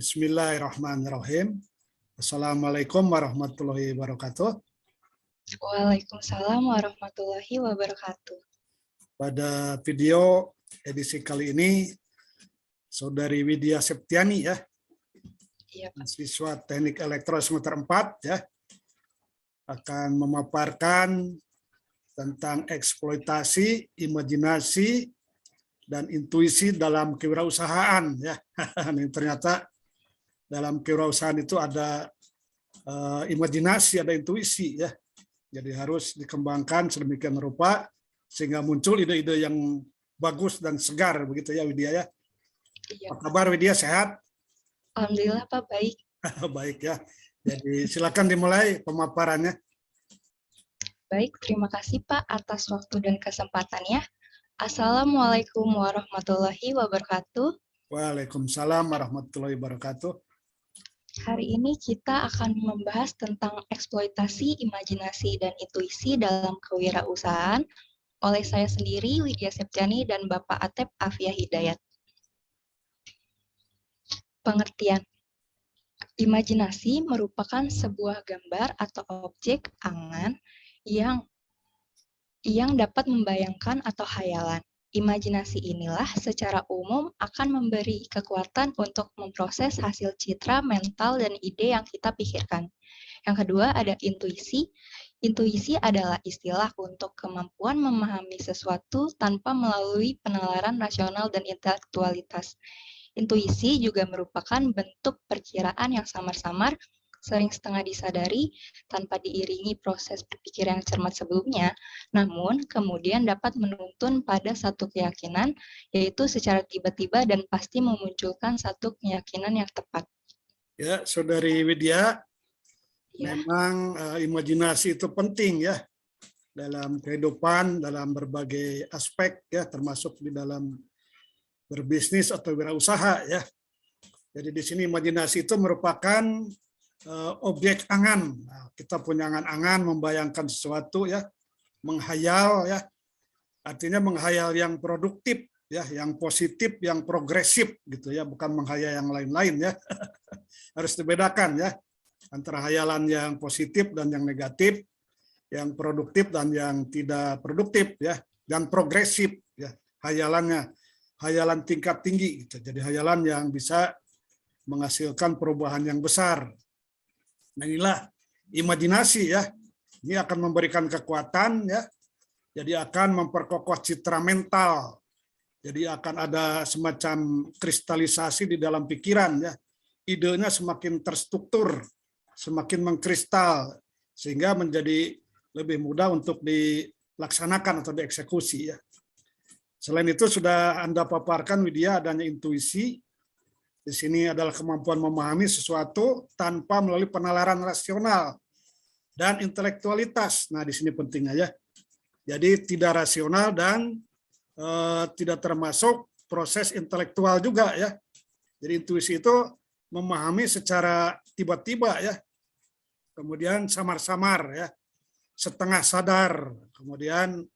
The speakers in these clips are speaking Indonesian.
Bismillahirrahmanirrahim. Assalamualaikum warahmatullahi wabarakatuh. Waalaikumsalam warahmatullahi wabarakatuh. Pada video edisi kali ini, Saudari Widya Septiani ya, Iya, Pak. siswa Teknik Elektro semester 4 ya, akan memaparkan tentang eksploitasi, imajinasi, dan intuisi dalam kewirausahaan ya. Ini ternyata dalam kewirausahaan itu ada imajinasi, ada intuisi ya. Jadi harus dikembangkan sedemikian rupa sehingga muncul ide-ide yang bagus dan segar begitu ya Widya ya. Iya, Apa kabar Widya, sehat? Alhamdulillah Pak, baik. Baik ya. Jadi silakan dimulai pemaparannya. Baik, terima kasih Pak atas waktu dan kesempatannya. Assalamualaikum warahmatullahi wabarakatuh. Waalaikumsalam warahmatullahi wabarakatuh. Hari ini kita akan membahas tentang eksploitasi, imajinasi, dan intuisi dalam kewirausahaan oleh saya sendiri, Widya Septiani, dan Bapak Atep Afia Hidayat. Pengertian. Imajinasi merupakan sebuah gambar atau objek angan yang dapat membayangkan atau hayalan. Imajinasi inilah secara umum akan memberi kekuatan untuk memproses hasil citra, mental, dan ide yang kita pikirkan. Yang kedua ada intuisi. Intuisi adalah istilah untuk kemampuan memahami sesuatu tanpa melalui penalaran rasional dan intelektualitas. Intuisi juga merupakan bentuk perkiraan yang samar-samar, sering setengah disadari, tanpa diiringi proses berpikir yang cermat sebelumnya, namun kemudian dapat menuntun pada satu keyakinan, yaitu secara tiba-tiba dan pasti memunculkan satu keyakinan yang tepat. Ya, Saudari Widya, Ya, memang imajinasi itu penting ya dalam kehidupan, dalam berbagai aspek ya, termasuk di dalam berbisnis atau wirausaha ya. Jadi di sini imajinasi itu merupakan objek angan. Nah, kita punya angan-angan membayangkan sesuatu ya, menghayal ya. Artinya menghayal yang produktif ya, yang positif, yang progresif gitu ya, bukan menghayal yang lain-lain ya. Harus dibedakan ya antara hayalan yang positif dan yang negatif, yang produktif dan yang tidak produktif ya, dan progresif ya. Hayalannya hayalan tingkat tinggi gitu. Jadi hayalan yang bisa menghasilkan perubahan yang besar. Nah, inilah imajinasi ya. Ini akan memberikan kekuatan ya. Jadi akan memperkokoh citra mental. Jadi akan ada semacam kristalisasi di dalam pikiran ya. Idenya semakin terstruktur, semakin mengkristal sehingga menjadi lebih mudah untuk dilaksanakan atau dieksekusi ya. Selain itu sudah Anda paparkan Widya, adanya intuisi. Di sini adalah kemampuan memahami sesuatu tanpa melalui penalaran rasional dan intelektualitas. Nah, di sini pentingnya ya. Jadi tidak rasional dan tidak termasuk proses intelektual juga ya. Jadi intuisi itu memahami secara tiba-tiba ya. Kemudian samar-samar ya. Setengah sadar. Kemudian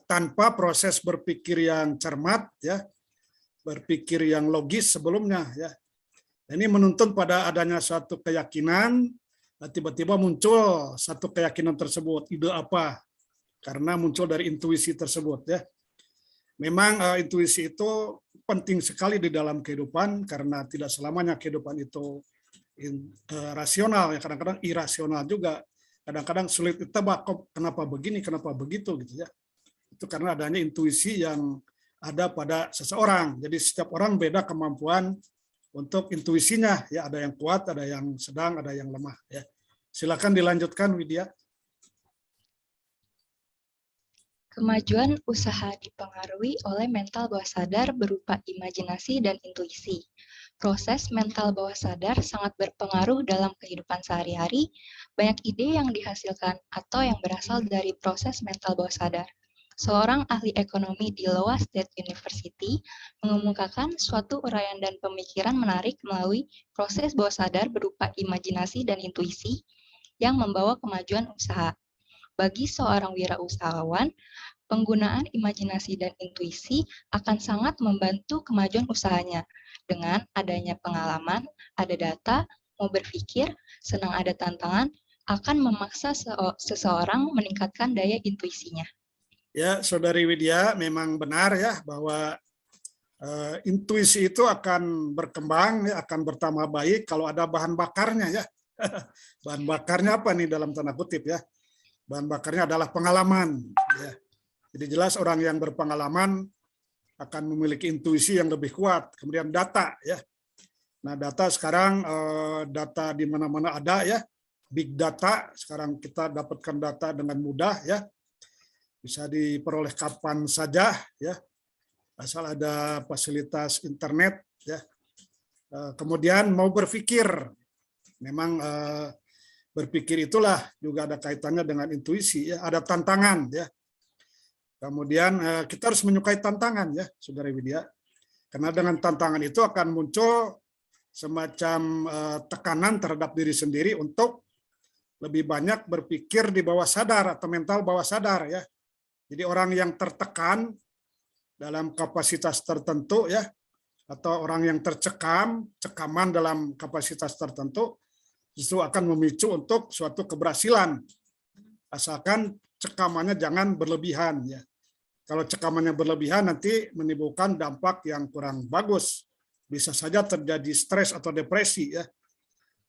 tanpa proses berpikir yang cermat ya. Berpikir yang logis sebelumnya ya. Ini menuntun pada adanya suatu keyakinan, tiba-tiba muncul satu keyakinan tersebut, ide apa? Karena muncul dari intuisi tersebut ya. Memang intuisi itu penting sekali di dalam kehidupan karena tidak selamanya kehidupan itu rasional ya, kadang-kadang irasional juga. Kadang-kadang sulit ditebak kenapa begini, kenapa begitu gitu ya. Itu karena adanya intuisi yang ada pada seseorang. Jadi setiap orang beda kemampuan untuk intuisinya. Ya, ada yang kuat, ada yang sedang, ada yang lemah. Ya. Silakan dilanjutkan, Widya. kemajuan usaha dipengaruhi oleh mental bawah sadar berupa imajinasi dan intuisi. Proses mental bawah sadar sangat berpengaruh dalam kehidupan sehari-hari. Banyak ide yang dihasilkan atau yang berasal dari proses mental bawah sadar. Seorang ahli ekonomi di Iowa State University mengemukakan suatu uraian dan pemikiran menarik melalui proses bawah sadar berupa imajinasi dan intuisi yang membawa kemajuan usaha. Bagi seorang wirausahawan, Penggunaan imajinasi dan intuisi akan sangat membantu kemajuan usahanya. Dengan adanya pengalaman, ada data, mau berpikir, senang ada tantangan, akan memaksa seseorang meningkatkan daya intuisinya. Ya, Saudari Widya, memang benar ya bahwa intuisi itu akan berkembang, ya, akan bertambah baik kalau ada bahan bakarnya ya. Bahan bakarnya apa nih dalam tanda kutip ya? Bahan bakarnya adalah pengalaman. Ya. Jadi jelas orang yang berpengalaman akan memiliki intuisi yang lebih kuat. Kemudian data ya. Nah data sekarang data di mana-mana ada ya. Big data sekarang kita dapatkan data dengan mudah ya. Bisa diperoleh kapan saja ya. Asal ada fasilitas internet ya. Kemudian mau berpikir, memang berpikir itulah juga ada kaitannya dengan intuisi ya. Ada tantangan ya. Kemudian kita harus menyukai tantangan ya, Saudara Widya. Karena dengan tantangan itu akan muncul semacam tekanan terhadap diri sendiri untuk lebih banyak berpikir di bawah sadar atau mental bawah sadar ya. Jadi orang yang tertekan dalam kapasitas tertentu ya, atau orang yang cekaman dalam kapasitas tertentu, justru akan memicu untuk suatu keberhasilan. Asalkan cekamannya jangan berlebihan ya. Kalau cekamannya berlebihan nanti menimbulkan dampak yang kurang bagus. Bisa saja terjadi stres atau depresi ya.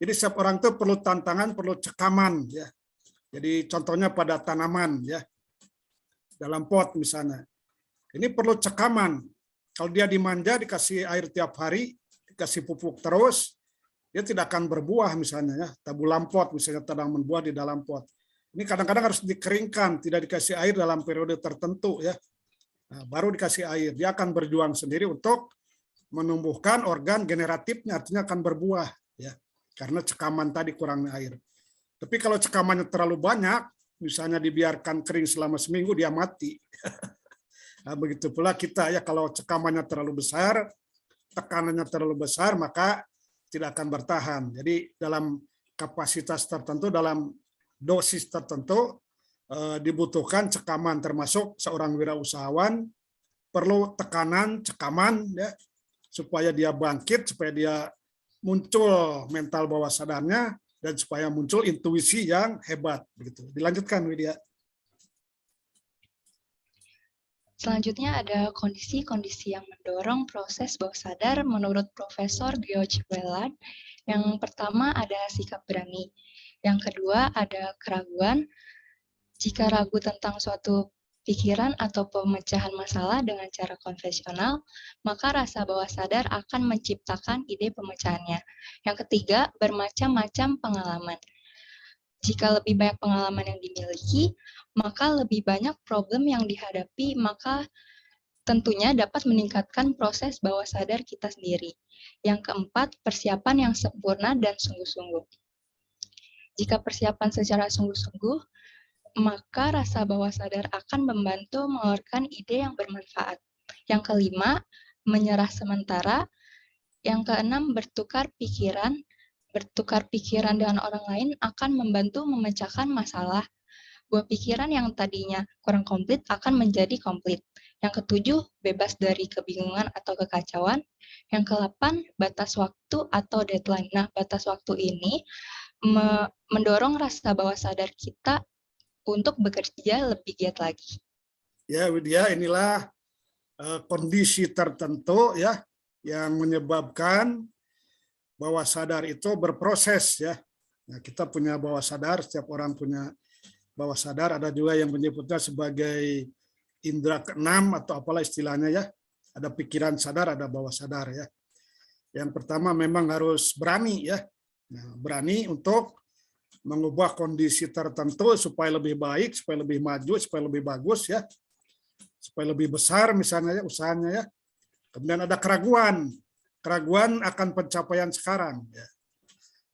Jadi setiap orang itu perlu tantangan, perlu cekaman ya. Jadi contohnya pada tanaman ya. Dalam pot misalnya. Ini perlu cekaman. Kalau dia dimanja, dikasih air tiap hari, dikasih pupuk terus, dia tidak akan berbuah misalnya ya. Tabulam pot misalnya tanaman buah di dalam pot. Ini kadang-kadang harus dikeringkan, tidak dikasih air dalam periode tertentu ya. Nah, baru dikasih air, dia akan berjuang sendiri untuk menumbuhkan organ generatifnya, artinya akan berbuah ya. Karena cekaman tadi kurangnya air. Tapi kalau cekamannya terlalu banyak, misalnya dibiarkan kering selama seminggu, dia mati. Nah, begitu pula kita ya, kalau cekamannya terlalu besar, tekanannya terlalu besar, maka tidak akan bertahan. Jadi dalam kapasitas tertentu, dalam dosis tertentu, dibutuhkan cekaman, termasuk seorang wirausahawan perlu tekanan, cekaman ya, supaya dia bangkit, supaya dia muncul mental bawah sadarnya, dan supaya muncul intuisi yang hebat. Begitu. Dilanjutkan, Widya. Selanjutnya ada kondisi-kondisi yang mendorong proses bawah sadar menurut Profesor George Whelan. Yang pertama ada sikap berani. Yang kedua ada keraguan. Jika ragu tentang suatu pikiran atau pemecahan masalah dengan cara konvensional, maka rasa bawah sadar akan menciptakan ide pemecahannya. Yang ketiga, bermacam-macam pengalaman. Jika lebih banyak pengalaman yang dimiliki, maka lebih banyak problem yang dihadapi, maka tentunya dapat meningkatkan proses bawah sadar kita sendiri. Yang keempat, persiapan yang sempurna dan sungguh-sungguh. Jika persiapan secara sungguh-sungguh, maka rasa bawah sadar akan membantu mengeluarkan ide yang bermanfaat. Yang kelima, menyerah sementara. Yang keenam, bertukar pikiran. Bertukar pikiran dengan orang lain akan membantu memecahkan masalah. Buah pikiran yang tadinya kurang komplit akan menjadi komplit. Yang ketujuh, bebas dari kebingungan atau kekacauan. Yang kedelapan, batas waktu atau deadline. Nah, batas waktu ini mendorong rasa bawah sadar kita untuk bekerja lebih giat lagi. Ya, Widya, inilah kondisi tertentu ya yang menyebabkan bawah sadar itu berproses ya. Nah, kita punya bawah sadar, setiap orang punya bawah sadar, ada juga yang menyebutnya sebagai indera keenam atau apalah istilahnya ya. Ada pikiran sadar, ada bawah sadar ya. Yang pertama memang harus berani ya. Nah, berani untuk mengubah kondisi tertentu supaya lebih baik, supaya lebih maju, supaya lebih bagus ya. Supaya lebih besar misalnya ya usahanya ya. Kemudian ada keraguan. Keraguan akan pencapaian sekarang ya.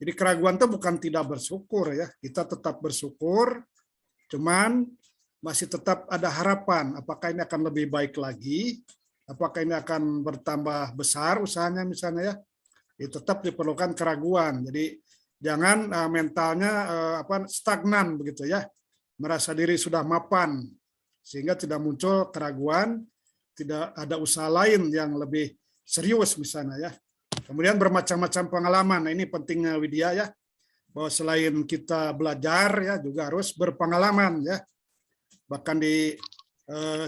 Jadi keraguan itu bukan tidak bersyukur ya. Kita tetap bersyukur, cuman masih tetap ada harapan. Apakah ini akan lebih baik lagi? Apakah ini akan bertambah besar usahanya misalnya ya? Itu tetap diperlukan keraguan. Jadi jangan mentalnya stagnan begitu ya. Merasa diri sudah mapan, sehingga tidak muncul keraguan, tidak ada usaha lain yang lebih serius misalnya ya. Kemudian bermacam-macam pengalaman. Nah, ini pentingnya Widya ya, bahwa selain kita belajar ya juga harus berpengalaman ya. Bahkan di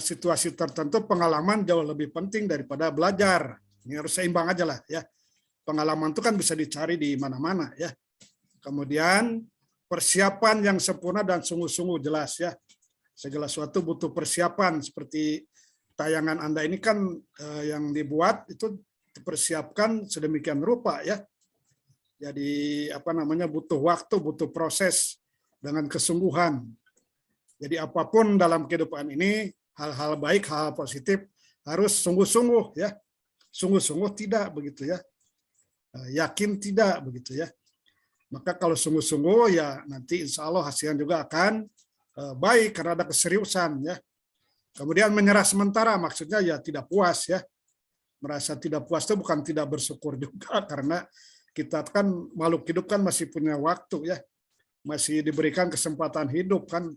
situasi tertentu pengalaman jauh lebih penting daripada belajar. Ini harus seimbang aja lah ya. Pengalaman itu kan bisa dicari di mana-mana ya. Kemudian persiapan yang sempurna dan sungguh-sungguh jelas ya. Segala sesuatu butuh persiapan, seperti tayangan Anda ini kan yang dibuat itu dipersiapkan sedemikian rupa ya. Jadi butuh waktu, butuh proses dengan kesungguhan. Jadi apapun dalam kehidupan ini, hal-hal baik, hal positif harus sungguh-sungguh ya. Sungguh-sungguh tidak begitu ya. Yakin tidak begitu ya. Maka kalau sungguh-sungguh ya nanti insya Allah hasilnya juga akan baik karena ada keseriusan ya. Kemudian menyerah sementara maksudnya ya tidak puas ya. Merasa tidak puas itu bukan tidak bersyukur juga, karena kita kan makhluk hidup kan masih punya waktu ya. Masih diberikan kesempatan hidup kan.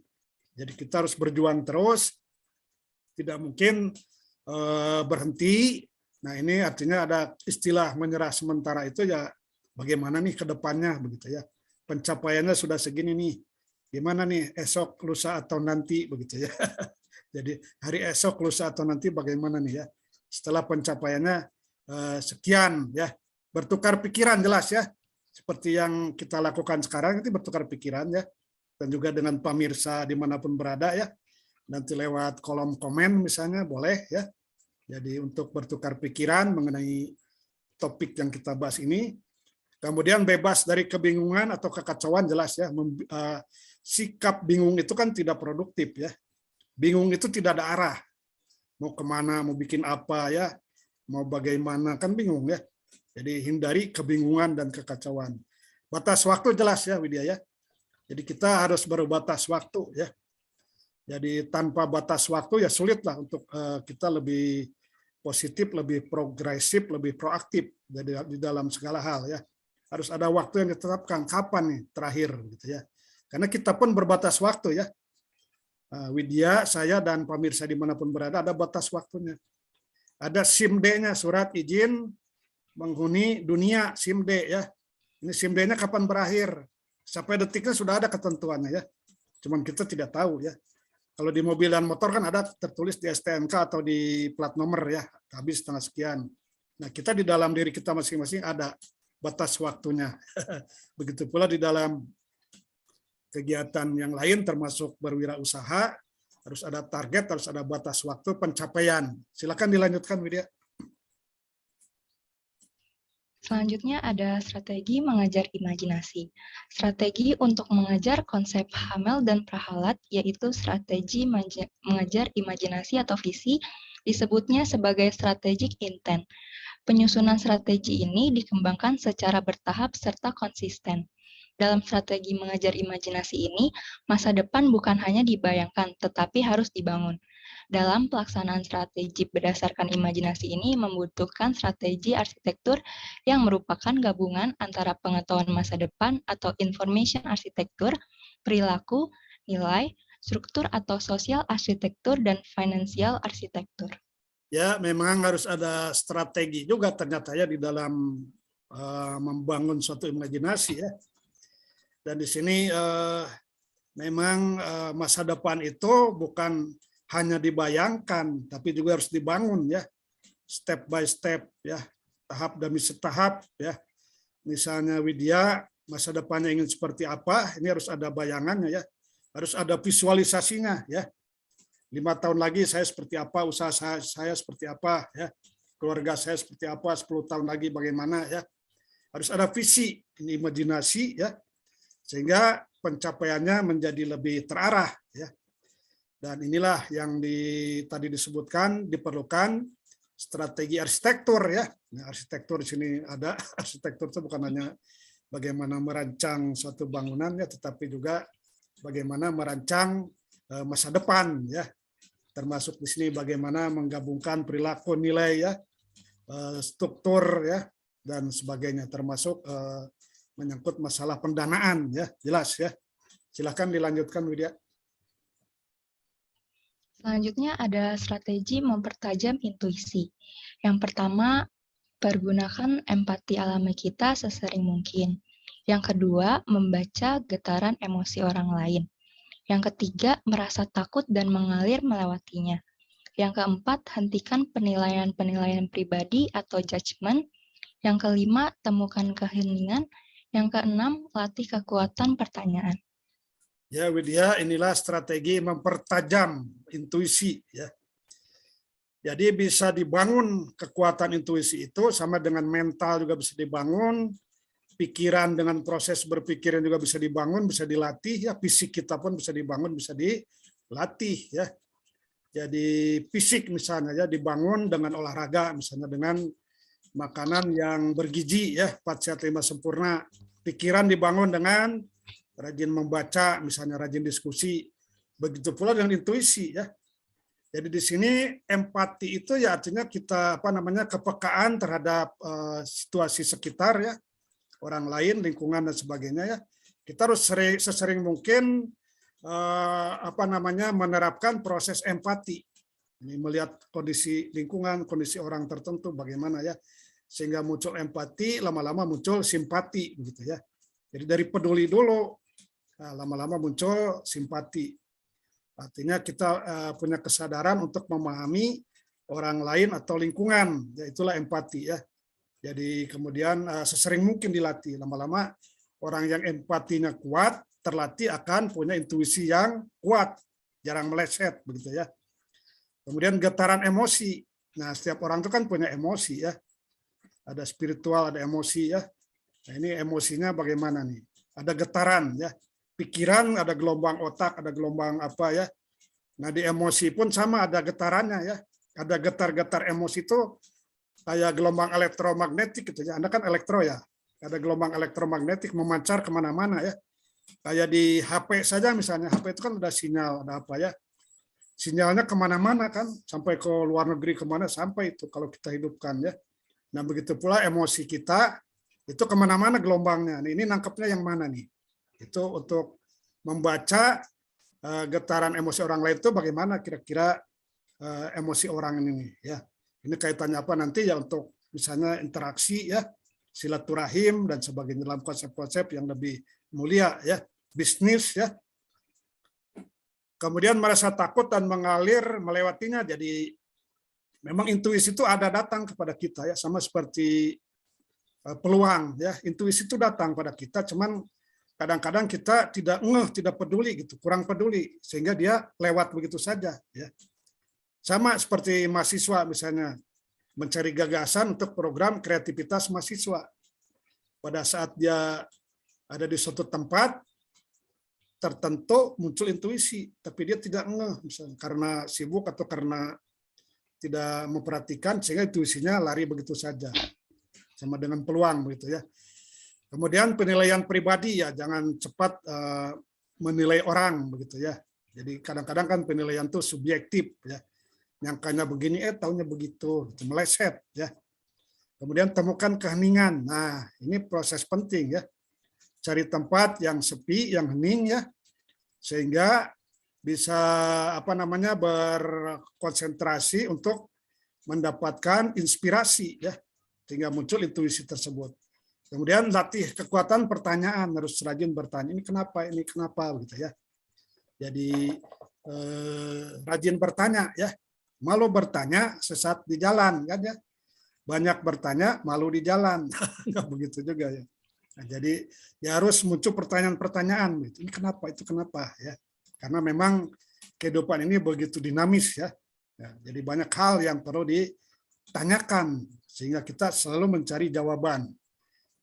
Jadi kita harus berjuang terus, tidak mungkin berhenti. Nah ini artinya ada istilah menyerah sementara itu ya, bagaimana nih ke depannya begitu ya. Pencapaiannya sudah segini nih, gimana nih esok, lusa atau nanti begitu ya. Jadi hari esok, lusa atau nanti bagaimana nih ya. Setelah pencapaiannya sekian ya, bertukar pikiran jelas ya. Seperti yang kita lakukan sekarang itu bertukar pikiran ya. Dan juga dengan pemirsa dimanapun berada ya, nanti lewat kolom komen misalnya boleh ya. Jadi untuk bertukar pikiran mengenai topik yang kita bahas ini. Kemudian bebas dari kebingungan atau kekacauan jelas ya. Sikap bingung itu kan tidak produktif ya. Bingung itu tidak ada arah. Mau kemana, mau bikin apa ya, mau bagaimana kan bingung ya. Jadi hindari kebingungan dan kekacauan. Batas waktu jelas ya Widya ya. Jadi kita harus berbatas waktu ya. Jadi tanpa batas waktu ya sulitlah untuk kita lebih positif, lebih progresif, lebih proaktif di dalam segala hal ya. Harus ada waktu yang ditetapkan kapan nih terakhir gitu ya. Karena kita pun berbatas waktu ya. Widya, saya dan pemirsa dimanapun berada ada batas waktunya. Ada SIM-D-nya, surat izin menghuni dunia SIM-D ya. Ini SIM-D-nya kapan berakhir? Sampai detiknya sudah ada ketentuannya ya. Cuman kita tidak tahu ya. Kalau di mobil dan motor kan ada tertulis di STNK atau di plat nomor ya, habis tanggal sekian. Nah, kita di dalam diri kita masing-masing ada batas waktunya. Begitu pula di dalam kegiatan yang lain termasuk berwirausaha, harus ada target, harus ada batas waktu pencapaian. Silakan dilanjutkan Widya. Selanjutnya ada strategi mengajar imajinasi. Strategi untuk mengajar konsep Hamel dan Prahalat, yaitu strategi mengajar imajinasi atau visi, disebutnya sebagai strategic intent. Penyusunan strategi ini dikembangkan secara bertahap serta konsisten. Dalam strategi mengajar imajinasi ini, masa depan bukan hanya dibayangkan, tetapi harus dibangun. Dalam pelaksanaan strategi berdasarkan imajinasi ini membutuhkan strategi arsitektur yang merupakan gabungan antara pengetahuan masa depan atau information arsitektur, perilaku, nilai, struktur atau sosial arsitektur, dan financial arsitektur. Ya, memang harus ada strategi juga ternyata ya di dalam membangun suatu imajinasi ya. Dan di sini memang masa depan itu bukan hanya dibayangkan, tapi juga harus dibangun ya, step by step ya, tahap demi tahap ya. Misalnya Widya, masa depannya ingin seperti apa, ini harus ada bayangannya ya, harus ada visualisasinya ya. 5 tahun lagi saya seperti apa, usaha saya seperti apa ya, keluarga saya seperti apa, 10 tahun lagi bagaimana ya. Harus ada visi, ini imajinasi ya, sehingga pencapaiannya menjadi lebih terarah ya. Dan inilah yang tadi disebutkan diperlukan strategi arsitektur ya. Nah, arsitektur di sini ada, arsitektur itu bukan hanya bagaimana merancang suatu bangunan ya, tetapi juga bagaimana merancang masa depan ya. Termasuk di sini bagaimana menggabungkan perilaku, nilai ya, struktur ya, dan sebagainya, termasuk menyangkut masalah pendanaan ya, jelas ya. Silakan dilanjutkan Widya. Selanjutnya ada strategi mempertajam intuisi. Yang pertama, pergunakan empati alami kita sesering mungkin. Yang kedua, membaca getaran emosi orang lain. Yang ketiga, merasa takut dan mengalir melewatinya. Yang keempat, hentikan penilaian-penilaian pribadi atau judgement. Yang kelima, temukan keheningan. Yang keenam, latih kekuatan pertanyaan. Ya, Widya, inilah strategi mempertajam intuisi. Ya. Jadi bisa dibangun kekuatan intuisi itu sama dengan mental juga bisa dibangun, pikiran dengan proses berpikir juga bisa dibangun, bisa dilatih. Ya, fisik kita pun bisa dibangun, bisa dilatih. Ya. Jadi fisik misalnya ya dibangun dengan olahraga, misalnya dengan makanan yang bergizi ya, 4 sehat 5 sempurna. Pikiran dibangun dengan rajin membaca, misalnya rajin diskusi. Begitu pula dengan intuisi ya. Jadi di sini empati itu ya artinya kita kepekaan terhadap situasi sekitar ya, orang lain, lingkungan dan sebagainya ya. Kita harus sesering mungkin menerapkan proses empati. Ini melihat kondisi lingkungan, kondisi orang tertentu bagaimana ya, sehingga muncul empati, lama-lama muncul simpati begitu ya. Jadi dari peduli dulu, lama-lama muncul simpati. Artinya kita punya kesadaran untuk memahami orang lain atau lingkungan, ya itulah empati ya. Jadi kemudian sesering mungkin dilatih, lama-lama orang yang empatinya kuat terlatih akan punya intuisi yang kuat, jarang meleset begitu ya. Kemudian getaran emosi. Nah, setiap orang itu kan punya emosi ya. Ada spiritual, ada emosi ya. Nah, ini emosinya bagaimana nih? Ada getaran ya. Pikiran, ada gelombang otak, ada gelombang apa ya. Nah, di emosi pun sama ada getarannya ya. Ada getar-getar emosi itu kayak gelombang elektromagnetik gitu ya. Anda kan elektro ya. Ada gelombang elektromagnetik memancar kemana-mana ya. Kayak di HP saja misalnya. HP itu kan ada sinyal, ada apa ya. Sinyalnya kemana-mana kan. Sampai ke luar negeri kemana, sampai itu kalau kita hidupkan ya. Nah, begitu pula emosi kita, itu kemana-mana gelombangnya. Nah, ini nangkepnya yang mana nih? Itu untuk membaca getaran emosi orang lain itu bagaimana kira-kira emosi orang ini ya. Ini kaitannya apa nanti ya untuk misalnya interaksi ya, silaturahim dan sebagainya dalam konsep-konsep yang lebih mulia ya, bisnis ya. Kemudian merasa takut dan mengalir melewatinya. Jadi memang intuisi itu ada datang kepada kita ya, sama seperti peluang ya. Intuisi itu datang pada kita, cuman kadang-kadang kita tidak tidak peduli gitu, kurang peduli sehingga dia lewat begitu saja ya. Sama seperti mahasiswa misalnya mencari gagasan untuk program kreativitas mahasiswa. Pada saat dia ada di suatu tempat tertentu muncul intuisi, tapi dia tidak misalnya karena sibuk atau karena tidak memperhatikan sehingga intuisinya lari begitu saja. Sama dengan peluang begitu ya. Kemudian penilaian pribadi ya, jangan cepat menilai orang begitu ya. Jadi kadang-kadang kan penilaian itu subjektif ya. Nyangkanya begini, taunya begitu, meleset ya. Kemudian temukan keheningan. Nah, ini proses penting ya. Cari tempat yang sepi, yang hening ya, sehingga bisa berkonsentrasi untuk mendapatkan inspirasi ya, sehingga muncul intuisi tersebut. Kemudian latih kekuatan pertanyaan, harus rajin bertanya, ini kenapa gitu ya. Jadi rajin bertanya ya. Malu bertanya sesat di jalan kan ya. Banyak bertanya malu di jalan. Enggak begitu juga ya. Nah, jadi ya harus muncul pertanyaan-pertanyaan gitu. Ini kenapa, itu kenapa ya. Karena memang kehidupan ini begitu dinamis ya. Ya, jadi banyak hal yang perlu ditanyakan sehingga kita selalu mencari jawaban.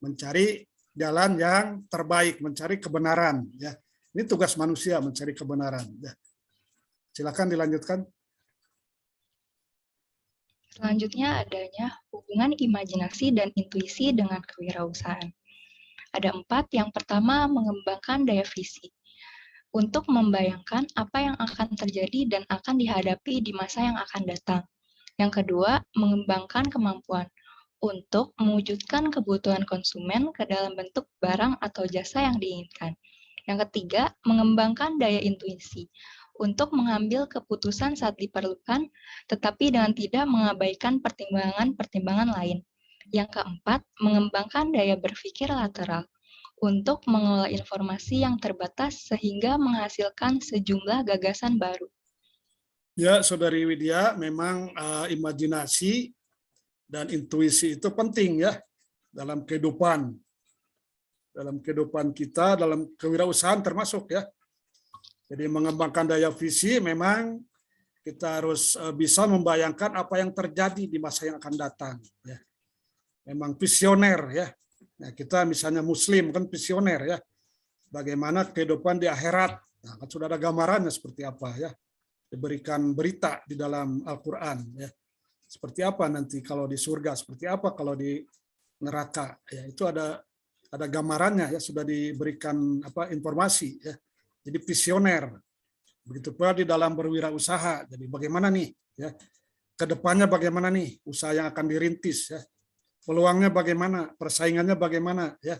Mencari jalan yang terbaik, mencari kebenaran ya. Ini tugas manusia mencari kebenaran ya. Silakan dilanjutkan. Selanjutnya adanya hubungan imajinasi dan intuisi dengan kewirausahaan. Ada 4. Yang pertama, mengembangkan daya visi. Untuk membayangkan apa yang akan terjadi dan akan dihadapi di masa yang akan datang. Yang kedua, mengembangkan kemampuan untuk mewujudkan kebutuhan konsumen ke dalam bentuk barang atau jasa yang diinginkan. Yang ketiga, mengembangkan daya intuisi untuk mengambil keputusan saat diperlukan, tetapi dengan tidak mengabaikan pertimbangan-pertimbangan lain. Yang keempat, mengembangkan daya berpikir lateral untuk mengelola informasi yang terbatas sehingga menghasilkan sejumlah gagasan baru. Ya, Saudari Widya, memang imajinasi dan intuisi itu penting ya dalam kehidupan kita, dalam kewirausahaan termasuk ya. Jadi mengembangkan daya visi memang kita harus bisa membayangkan apa yang terjadi di masa yang akan datang ya. Memang visioner ya. Nah, kita misalnya Muslim kan visioner ya. Bagaimana kehidupan di akhirat. Nah, kan sudah ada gambarannya seperti apa ya. Diberikan berita di dalam Al-Qur'an ya. Seperti apa nanti kalau di surga, seperti apa kalau di neraka. Ya, itu ada gambarannya ya, sudah diberikan informasi ya. Jadi visioner. Begitu pula di dalam berwirausaha. Jadi bagaimana nih ya? Kedepannya bagaimana nih usaha yang akan dirintis ya? Peluangnya bagaimana? Persaingannya bagaimana ya?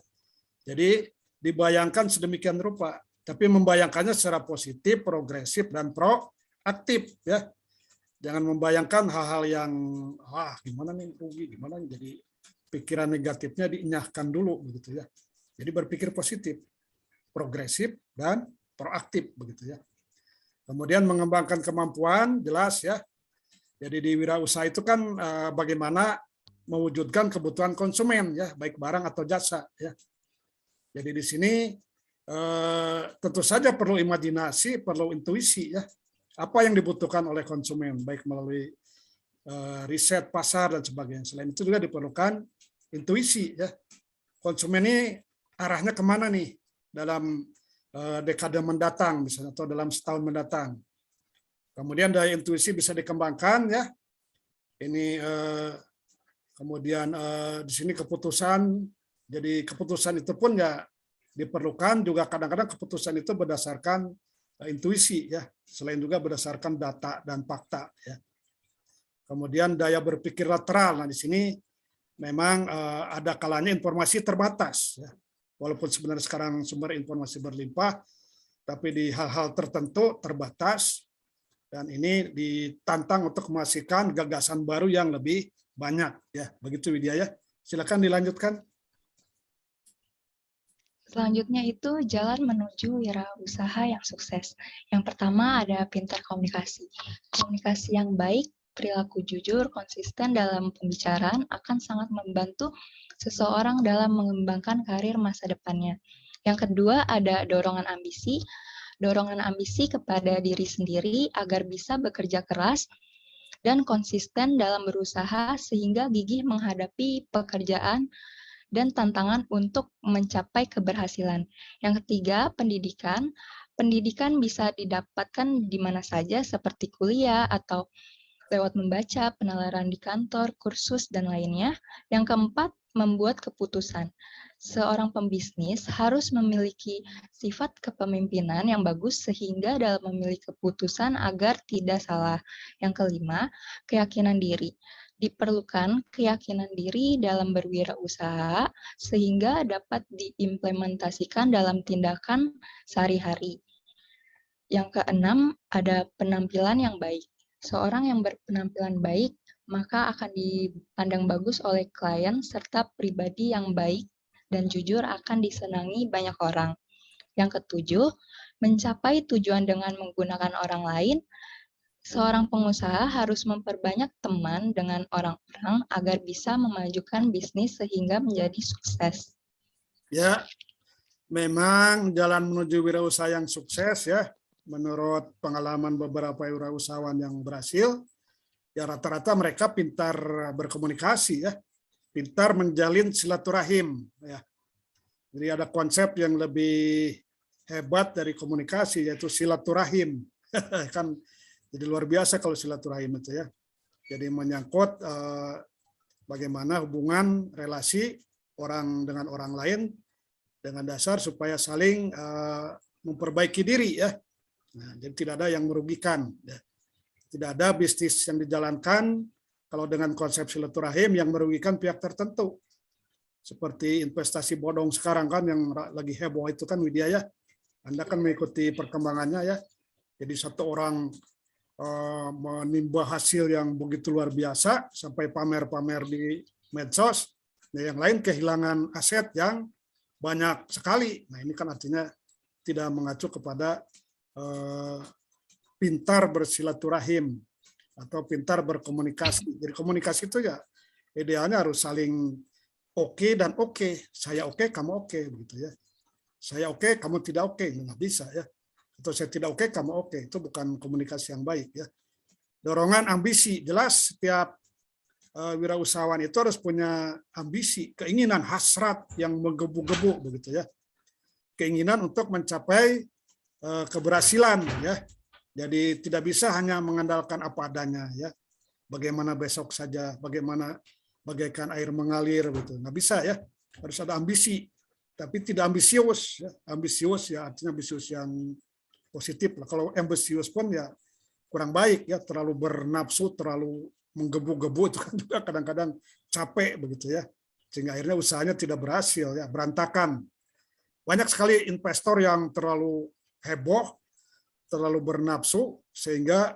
Jadi dibayangkan sedemikian rupa, tapi membayangkannya secara positif, progresif dan proaktif ya. Jangan membayangkan hal-hal yang gimana nih rugi, gimana nih. Jadi pikiran negatifnya dienyahkan dulu begitu ya. Jadi berpikir positif, progresif dan proaktif begitu ya. Kemudian mengembangkan kemampuan jelas ya. Jadi di wirausaha itu kan bagaimana mewujudkan kebutuhan konsumen ya, baik barang atau jasa ya. Jadi di sini tentu saja perlu imajinasi, perlu intuisi ya. Apa yang dibutuhkan oleh konsumen, baik melalui riset pasar dan sebagainya. Selain itu juga diperlukan intuisi ya. Konsumen ini arahnya kemana nih dalam dekade mendatang misalnya atau dalam setahun mendatang. Kemudian daya intuisi bisa dikembangkan ya. Ini kemudian di sini keputusan. Jadi keputusan itu pun ya diperlukan juga kadang-kadang keputusan itu berdasarkan intuisi ya, selain juga berdasarkan data dan fakta ya. Kemudian daya berpikir lateral. Nah, di sini memang ada kalanya informasi terbatas ya. Walaupun sebenarnya sekarang sumber informasi berlimpah, tapi di hal-hal tertentu terbatas dan ini ditantang untuk menghasilkan gagasan baru yang lebih banyak ya. Begitu Widya ya. Silakan dilanjutkan. Selanjutnya itu jalan menuju wirausaha yang sukses. Yang pertama ada pintar komunikasi. Komunikasi yang baik, perilaku jujur, konsisten dalam pembicaraan akan sangat membantu seseorang dalam mengembangkan karir masa depannya. Yang kedua ada dorongan ambisi. Dorongan ambisi kepada diri sendiri agar bisa bekerja keras dan konsisten dalam berusaha sehingga gigih menghadapi pekerjaan dan tantangan untuk mencapai keberhasilan. Yang ketiga, pendidikan. Pendidikan bisa didapatkan di mana saja seperti kuliah atau lewat membaca, penalaran di kantor, kursus, dan lainnya. Yang keempat, membuat keputusan. Seorang pembisnis harus memiliki sifat kepemimpinan yang bagus sehingga dalam memilih keputusan agar tidak salah. Yang kelima, keyakinan diri. Diperlukan keyakinan diri dalam berwirausaha sehingga dapat diimplementasikan dalam tindakan sehari-hari. Yang keenam, ada penampilan yang baik. Seorang yang berpenampilan baik, maka akan dipandang bagus oleh klien serta pribadi yang baik dan jujur akan disenangi banyak orang. Yang ketujuh, mencapai tujuan dengan menggunakan orang lain. Seorang pengusaha harus memperbanyak teman dengan orang-orang agar bisa memajukan bisnis sehingga menjadi sukses. Ya, memang jalan menuju wirausaha yang sukses ya, menurut pengalaman beberapa wirausahawan yang berhasil, ya rata-rata mereka pintar berkomunikasi ya, pintar menjalin silaturahim ya. Jadi ada konsep yang lebih hebat dari komunikasi yaitu silaturahim. Kan jadi luar biasa kalau silaturahim itu ya. Jadi menyangkut bagaimana hubungan relasi orang dengan orang lain dengan dasar supaya saling memperbaiki diri ya. Nah, jadi tidak ada yang merugikan. Ya. Tidak ada bisnis yang dijalankan kalau dengan konsep silaturahim yang merugikan pihak tertentu. Seperti investasi bodong sekarang kan yang lagi heboh itu kan Widya ya. Anda kan mengikuti perkembangannya ya. Jadi satu orang menimba hasil yang begitu luar biasa sampai pamer-pamer di medsos, nah yang lain kehilangan aset yang banyak sekali. Nah ini kan artinya tidak mengacu kepada pintar bersilaturahim atau pintar berkomunikasi. Jadi komunikasi itu ya idealnya harus saling oke dan oke. Saya oke, kamu oke, begitu ya. Saya oke, kamu tidak oke, nggak bisa ya. Atau saya tidak oke, kamu oke. Itu bukan komunikasi yang baik ya. Dorongan ambisi, jelas setiap wirausahawan itu harus punya ambisi, keinginan, hasrat yang menggebu-gebu begitu ya. Keinginan untuk mencapai keberhasilan ya. Jadi tidak bisa hanya mengandalkan apa adanya ya. Bagaimana besok saja, bagaimana bagaikan air mengalir gitu. Nggak bisa ya. Harus ada ambisi, tapi tidak ambisius ya. Ambisius ya artinya ambisius yang positif lah. Kalau ambisius pun ya kurang baik ya, terlalu bernafsu, terlalu menggebu-gebu itu kan juga kadang-kadang capek begitu ya. Sehingga akhirnya usahanya tidak berhasil ya, berantakan. Banyak sekali investor yang terlalu heboh, terlalu bernafsu sehingga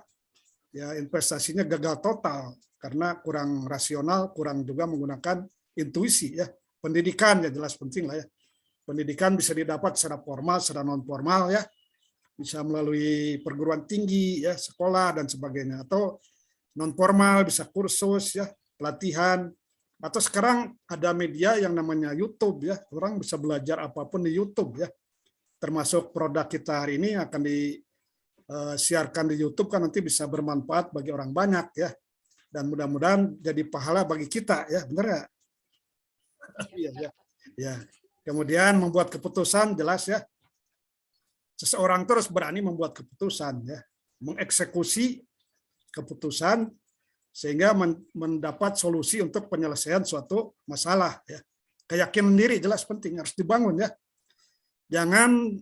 ya investasinya gagal total karena kurang rasional, kurang juga menggunakan intuisi ya. Pendidikan ya jelas penting lah ya. Pendidikan bisa didapat secara formal, secara non formal ya. Bisa melalui perguruan tinggi ya, sekolah dan sebagainya, atau non formal bisa kursus ya, pelatihan, atau sekarang ada media yang namanya YouTube ya. Orang bisa belajar apapun di YouTube ya. Termasuk produk kita hari ini akan disiarkan di YouTube kan nanti bisa bermanfaat bagi orang banyak ya. Dan mudah-mudahan jadi pahala bagi kita ya, benar ya? Iya ya. Ya. Kemudian membuat keputusan jelas ya. Seseorang terus berani membuat keputusan ya, mengeksekusi keputusan sehingga mendapat solusi untuk penyelesaian suatu masalah ya. Keyakinan diri jelas penting, harus dibangun ya. Jangan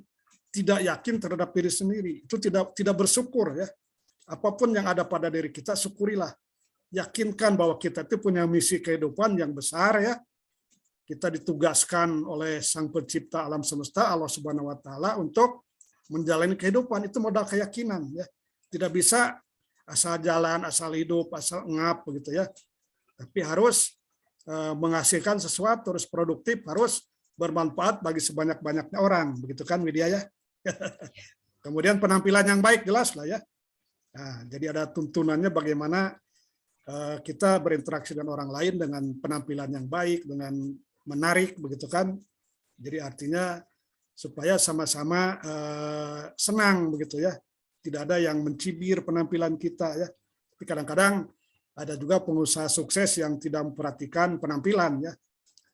tidak yakin terhadap diri sendiri, itu tidak bersyukur ya. Apapun yang ada pada diri kita syukurilah. Yakinkan bahwa kita itu punya misi kehidupan yang besar ya. Kita ditugaskan oleh Sang Pencipta alam semesta Allah Subhanahu wa taala untuk menjalani kehidupan, itu modal keyakinan ya. Tidak bisa asal jalan, asal hidup, asal ngap begitu ya. Tapi harus menghasilkan sesuatu, harus produktif, harus bermanfaat bagi sebanyak-banyaknya orang, begitu kan Widya ya. Kemudian penampilan yang baik jelas lah ya. Nah, jadi ada tuntunannya bagaimana kita berinteraksi dengan orang lain dengan penampilan yang baik, dengan menarik begitu kan. Jadi artinya supaya sama-sama senang begitu ya. Tidak ada yang mencibir penampilan kita ya. Tapi kadang-kadang ada juga pengusaha sukses yang tidak memperhatikan penampilan ya.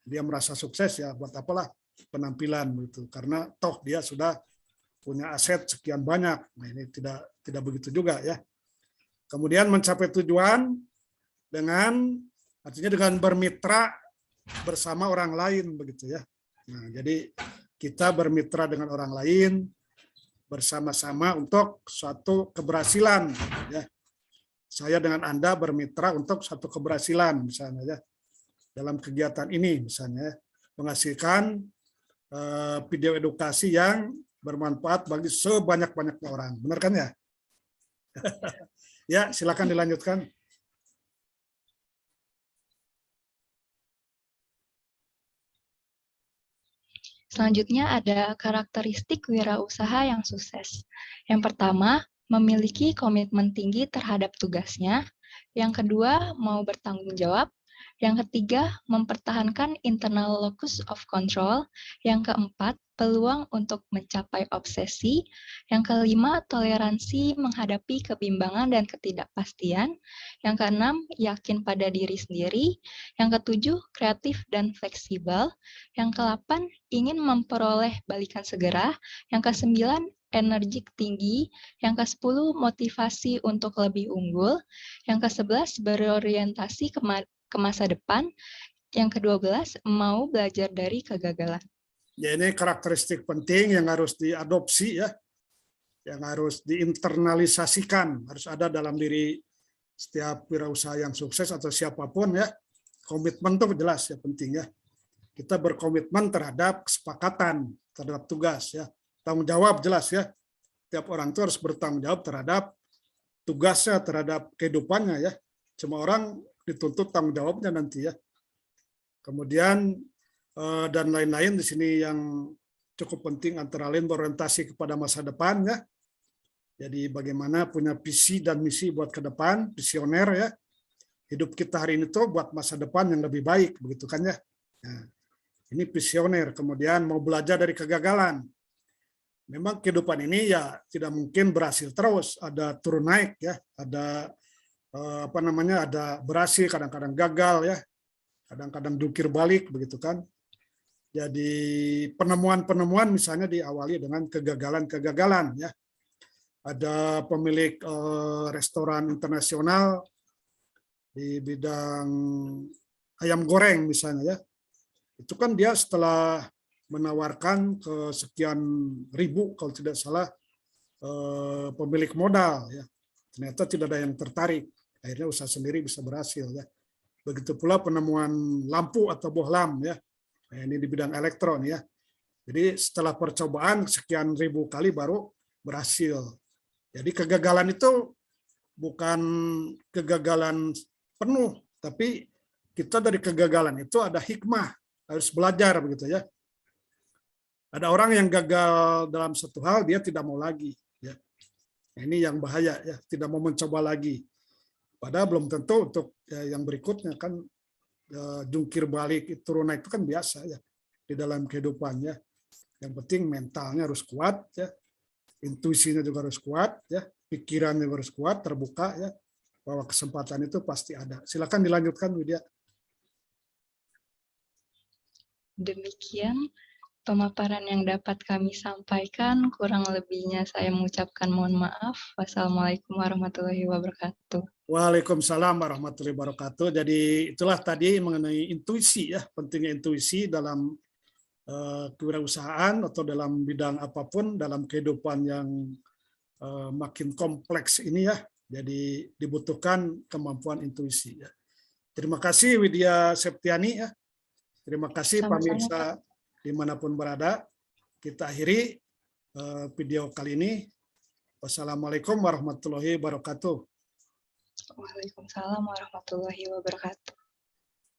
Dia merasa sukses ya, buat apalah penampilan gitu. Karena toh dia sudah punya aset sekian banyak. Nah, ini tidak begitu juga ya. Kemudian mencapai tujuan artinya dengan bermitra bersama orang lain begitu ya. Nah, jadi kita bermitra dengan orang lain bersama-sama untuk suatu keberhasilan ya. Saya dengan Anda bermitra untuk suatu keberhasilan misalnya ya. Dalam kegiatan ini misalnya menghasilkan video edukasi yang bermanfaat bagi sebanyak-banyaknya orang. Benar kan ya? Ya, silakan dilanjutkan. Selanjutnya ada karakteristik wirausaha yang sukses. Yang pertama, memiliki komitmen tinggi terhadap tugasnya. Yang kedua, mau bertanggung jawab. Yang ketiga, mempertahankan internal locus of control. Yang keempat, peluang untuk mencapai obsesi. Yang kelima, toleransi menghadapi kebimbangan dan ketidakpastian. Yang keenam, yakin pada diri sendiri. Yang ketujuh, kreatif dan fleksibel. Yang ke-8, ingin memperoleh balikan segera. Yang ke-9, energik tinggi. Yang ke-10, motivasi untuk lebih unggul. Yang ke-11, berorientasi ke masa depan. Yang ke-12, mau belajar dari kegagalan. Ya, ini karakteristik penting yang harus diadopsi ya, yang harus diinternalisasikan, harus ada dalam diri setiap wirausaha yang sukses atau siapapun ya. Komitmen itu jelas ya penting ya. Kita berkomitmen terhadap kesepakatan, terhadap tugas ya. Tanggung jawab jelas ya. tiap orang itu harus bertanggung jawab terhadap tugasnya, terhadap kehidupannya ya. Semua orang dituntut tanggung jawabnya nanti ya. Kemudian dan lain-lain di sini yang cukup penting antara lain berorientasi kepada masa depan ya. Jadi bagaimana punya visi dan misi buat ke depan, visioner ya. Hidup kita hari ini tuh buat masa depan yang lebih baik, begitu kan ya. Nah, ini visioner. Kemudian mau belajar dari kegagalan. Memang kehidupan ini ya tidak mungkin berhasil terus, ada turun naik ya, ada ada berhasil, kadang-kadang gagal ya, kadang-kadang jungkir balik begitu kan. Jadi penemuan-penemuan misalnya diawali dengan kegagalan-kegagalan ya. Ada pemilik restoran internasional di bidang ayam goreng misalnya ya. Itu kan dia setelah menawarkan ke sekian ribu kalau tidak salah pemilik modal ya. Ternyata tidak ada yang tertarik. Akhirnya usaha sendiri bisa berhasil ya. Begitu pula penemuan lampu atau bohlam ya. Nah, ini di bidang elektron ya. Jadi setelah percobaan sekian ribu kali baru berhasil. Jadi kegagalan itu bukan kegagalan penuh, tapi kita dari kegagalan itu ada hikmah, harus belajar begitu ya. Ada orang yang gagal dalam satu hal, dia tidak mau lagi. Ya. Nah, ini yang bahaya ya, tidak mau mencoba lagi. Padahal belum tentu untuk yang berikutnya kan jungkir balik, turun naik itu kan biasa ya di dalam kehidupannya. Yang penting mentalnya harus kuat ya, intuisinya juga harus kuat ya, pikirannya juga harus kuat, terbuka ya, bahwa kesempatan itu pasti ada. Silakan dilanjutkan Widya. Demikian pemaparan yang dapat kami sampaikan, kurang lebihnya saya mengucapkan mohon maaf. Wassalamualaikum warahmatullahi wabarakatuh. Waalaikumsalam warahmatullahi wabarakatuh. Jadi itulah tadi mengenai intuisi ya, pentingnya intuisi dalam kewirausahaan atau dalam bidang apapun dalam kehidupan yang makin kompleks ini ya. Jadi dibutuhkan kemampuan intuisi ya. Terima kasih Widya Septiani ya. Terima kasih pemirsa dimanapun berada. Kita akhiri video kali ini. Wassalamualaikum warahmatullahi wabarakatuh. Waalaikumsalam warahmatullahi wabarakatuh.